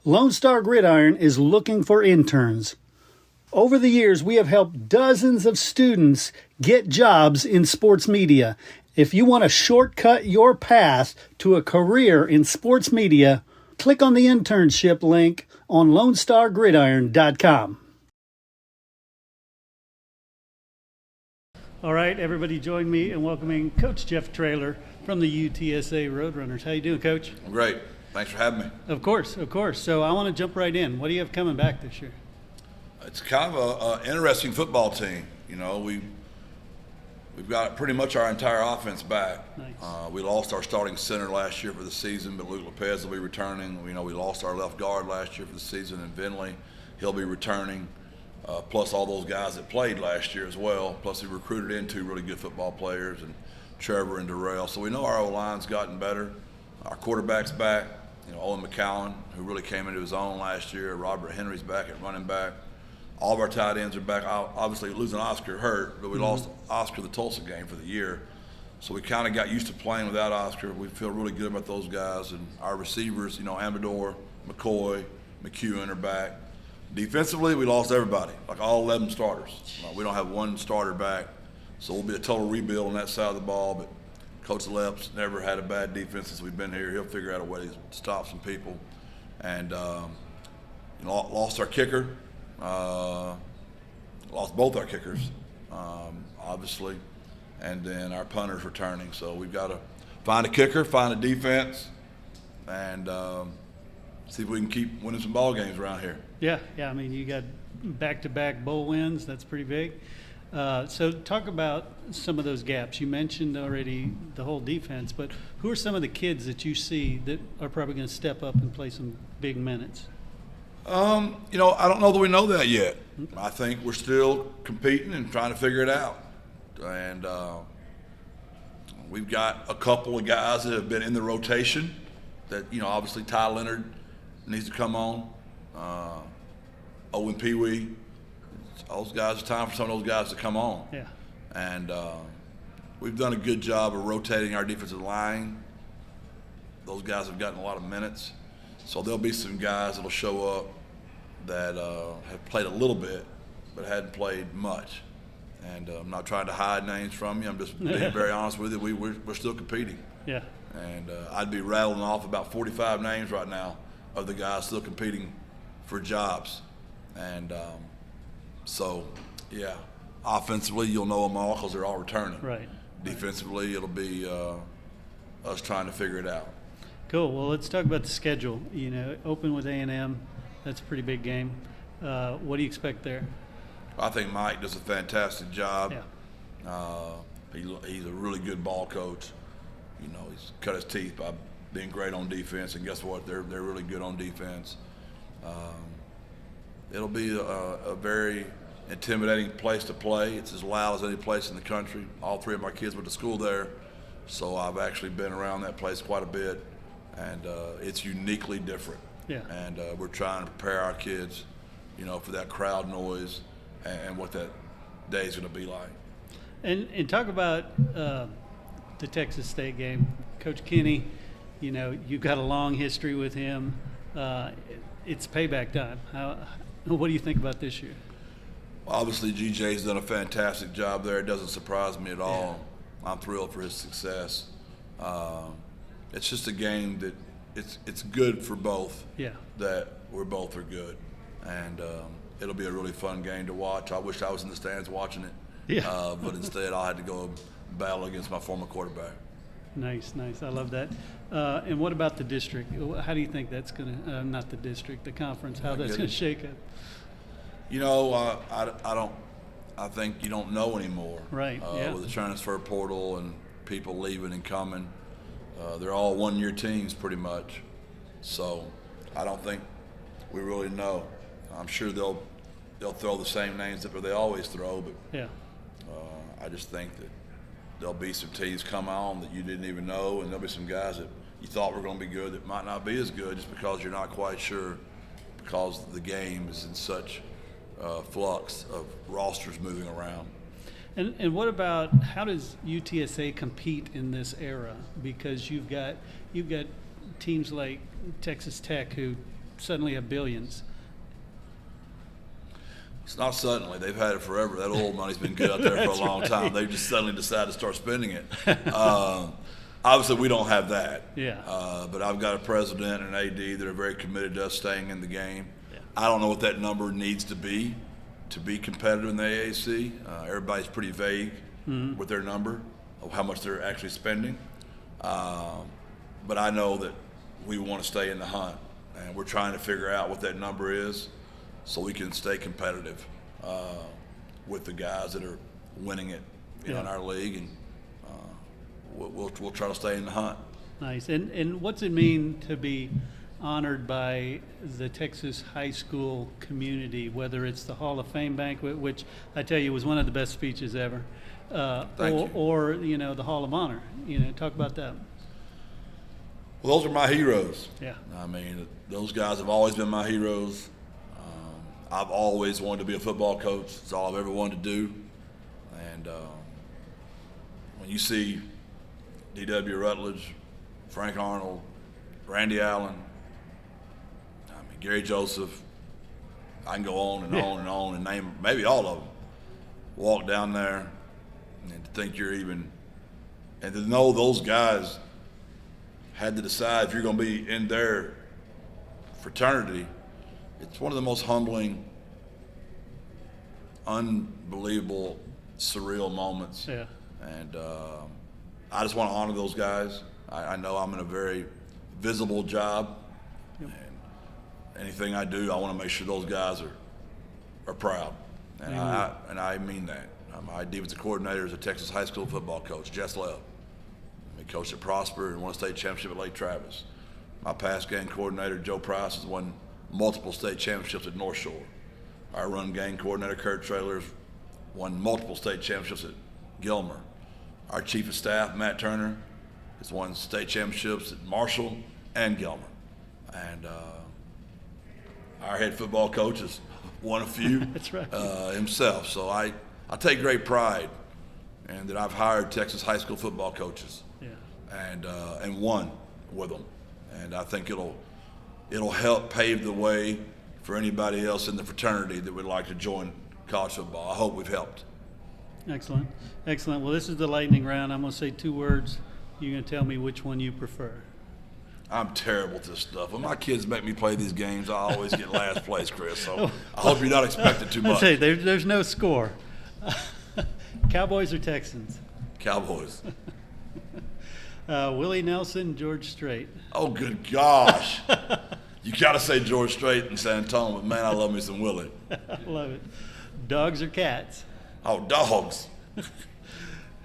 Lone Star Gridiron is looking for interns. Over the years, we have helped dozens of students get jobs in sports media. If you want to shortcut your path to a career in sports media, click on the internship link on LoneStarGridiron.com. All right, everybody join me in welcoming Coach Jeff Traylor from the UTSA Roadrunners. How you doing, Coach? I'm great. Thanks for having me. Of course. So I want to jump right in. What do you have coming back this year? It's kind of an interesting football team. You know, we've got pretty much our entire offense back. Nice. We lost our starting center last year for the season, but Luke Lopez will be returning. We lost our left guard last year for the season, and Vinley, he'll be returning. Plus all those guys that played last year as well. Plus he recruited in two really good football players, and Trevor and Doelle. So we know our O-line's gotten better. Our quarterback's back. Owen McCowan, who really came into his own last year. Robert Henry's back at running back. All of our tight ends are back. Obviously losing Oscar hurt, but we lost Oscar the Tulsa game for the year. So we kind of got used to playing without Oscar. We feel really good about those guys. And our receivers, Amador, McCoy, McEwen are back. Defensively, we lost everybody, like all 11 starters. We don't have one starter back, so we'll be a total rebuild on that side of the ball. But Coach Lep's never had a bad defense since we've been here. He'll figure out a way to stop some people. And lost our kicker, lost both our kickers, obviously, and then our punter's returning. So we've got to find a kicker, find a defense, and see if we can keep winning some ball games around here. Yeah. I mean, you got back-to-back bowl wins. That's pretty big. So talk about some of those gaps. You mentioned already the whole defense, but who are some of the kids that you see that are probably going to step up and play some big minutes? I don't know that we know that yet. Okay. I think we're still competing and trying to figure it out. And we've got a couple of guys that have been in the rotation that, obviously Ty Leonard needs to come on. Owen Pee Wee. Those guys, it's time for some of those guys to come on. Yeah. And we've done a good job of rotating our defensive line. Those guys have gotten a lot of minutes. So there'll be some guys that'll show up that have played a little bit but hadn't played much. And I'm not trying to hide names from you. I'm just being very honest with you. We're still competing. Yeah. And I'd be rattling off about 45 names right now of the guys still competing for jobs. And so, yeah, offensively you'll know them all because they're all returning. Right. Defensively it'll be us trying to figure it out. Cool. Well, let's talk about the schedule. Open with A&M. That's a pretty big game. What do you expect there? I think Mike does a fantastic job. Yeah. He's a really good ball coach. He's cut his teeth by being great on defense, and guess what? They're really good on defense. It'll be a very intimidating place to play. It's as loud as any place in the country. All three of my kids went to school there, so I've actually been around that place quite a bit, and it's uniquely different. Yeah. And we're trying to prepare our kids, for that crowd noise and what that day is going to be like. And talk about the Texas State game. Coach Kenny, you've got a long history with him. It's payback time. What do you think about this year? Obviously, GJ's done a fantastic job there. It doesn't surprise me at all. Yeah. I'm thrilled for his success. It's just a game that it's good for both. Yeah. That we're both are good, and it'll be a really fun game to watch. I wish I was in the stands watching it. Yeah. But instead, I had to go battle against my former quarterback. Nice. I love that. And what about the district? How do you think that's going to, not the district, the conference, how that's going to shake up? I think you don't know anymore. Right, yeah. With the transfer portal and people leaving and coming. They're all one-year teams pretty much. So I don't think we really know. I'm sure they'll throw the same names that they always throw, but yeah. I just think that there'll be some teams come on that you didn't even know, and there'll be some guys that you thought were going to be good that might not be as good just because you're not quite sure, because the game is in such flux of rosters moving around. And what about, how does UTSA compete in this era? Because you've got teams like Texas Tech who suddenly have billions. It's not suddenly. They've had it forever. That oil money's been good out there for a long time. They've just suddenly decided to start spending it. Obviously, we don't have that. Yeah. But I've got a president and an AD that are very committed to us staying in the game. Yeah. I don't know what that number needs to be competitive in the AAC. Everybody's pretty vague with their number of how much they're actually spending. But I know that we want to stay in the hunt, and we're trying to figure out what that number is so we can stay competitive with the guys that are winning it in our league, and we'll try to stay in the hunt. Nice. And what's it mean to be honored by the Texas high school community, whether it's the Hall of Fame banquet, which I tell you was one of the best speeches ever, or the Hall of Honor? Talk about that. Well, those are my heroes. Yeah. I mean, those guys have always been my heroes. I've always wanted to be a football coach. It's all I've ever wanted to do. And when you see D.W. Rutledge, Frank Arnold, Randy Allen, Gary Joseph, I can go on and on and on and name maybe all of them, walk down there and to think you're even, and to know those guys had to decide if you're going to be in their fraternity. It's one of the most humbling, unbelievable, surreal moments. Yeah. And I just want to honor those guys. I know I'm in a very visible job. Yep. And anything I do, I want to make sure those guys are proud. And I mean that. My defensive coordinator is a Texas high school football coach, Jeff Traylor. He coached at Prosper and won a state championship at Lake Travis. My pass game coordinator, Joe Price, has won multiple state championships at North Shore. Our run game coordinator, Kurt Traylor, won multiple state championships at Gilmer. Our chief of staff, Matt Turner, has won state championships at Marshall and Gilmer. And our head football coach has won a few That's right. Himself. So I take great pride in that I've hired Texas high school football coaches and won with them. And I think it'll help pave the way for anybody else in the fraternity that would like to join college football. I hope we've helped. Excellent. Well, this is the lightning round. I'm going to say 2 words. You're going to tell me which one you prefer. I'm terrible at this stuff. When my kids make me play these games, I always get last place, Chris. So I hope you're not expecting too much. Say, there's no score. Cowboys or Texans? Cowboys. Willie Nelson, George Strait. Oh, good gosh. You got to say George Strait in San Antonio, but man, I love me some Willie. I love it. Dogs or cats? Oh, dogs.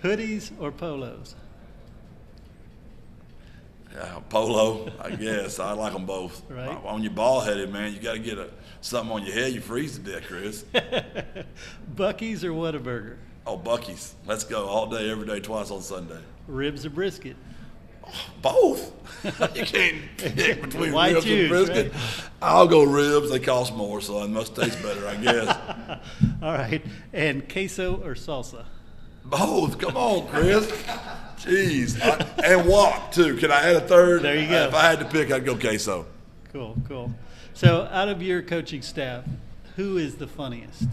Hoodies or polos? Yeah, polo, I guess. I like them both. Right. When you're bald-headed, man, you got to get something on your head. You freeze to death, Chris. Buc-ee's or Whataburger? Oh, Buc-ee's. Let's go all day, every day, twice on Sunday. Ribs or brisket? Both. You can't pick between Why ribs choose, and brisket. right? I'll go ribs. They cost more, so it must taste better, I guess. All right. And queso or salsa? Both. Come on, Chris. Jeez. And wok, too. Can I add a third? There you go. If I had to pick, I'd go queso. Cool. So out of your coaching staff, who is the funniest?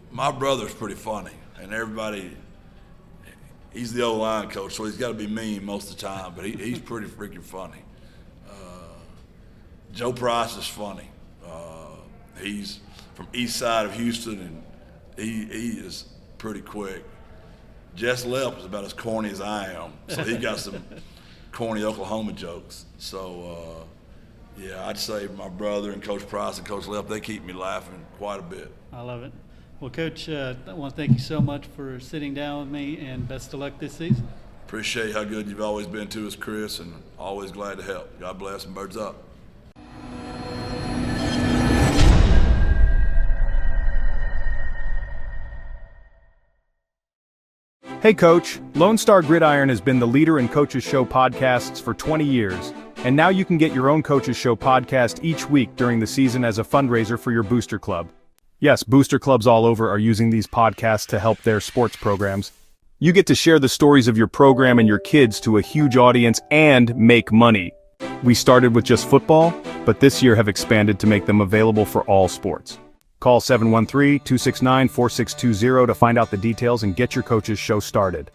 My brother's pretty funny, and everybody, he's the O-line coach, so he's got to be mean most of the time, but he's pretty freaking funny. Joe Price is funny. He's from east side of Houston, and he is pretty quick. Jess Lepp is about as corny as I am, so he got some corny Oklahoma jokes. So, I'd say my brother and Coach Price and Coach Lepp, they keep me laughing quite a bit. I love it. Well, Coach, I want to thank you so much for sitting down with me, and best of luck this season. Appreciate how good you've always been to us, Chris, and always glad to help. God bless and birds up. Hey Coach, Lone Star Gridiron has been the leader in Coaches Show podcasts for 20 years, and now you can get your own Coaches Show podcast each week during the season as a fundraiser for your booster club. Yes, booster clubs all over are using these podcasts to help their sports programs. You get to share the stories of your program and your kids to a huge audience and make money. We started with just football, but this year have expanded to make them available for all sports. Call 713-269-4620 to find out the details and get your coach's show started.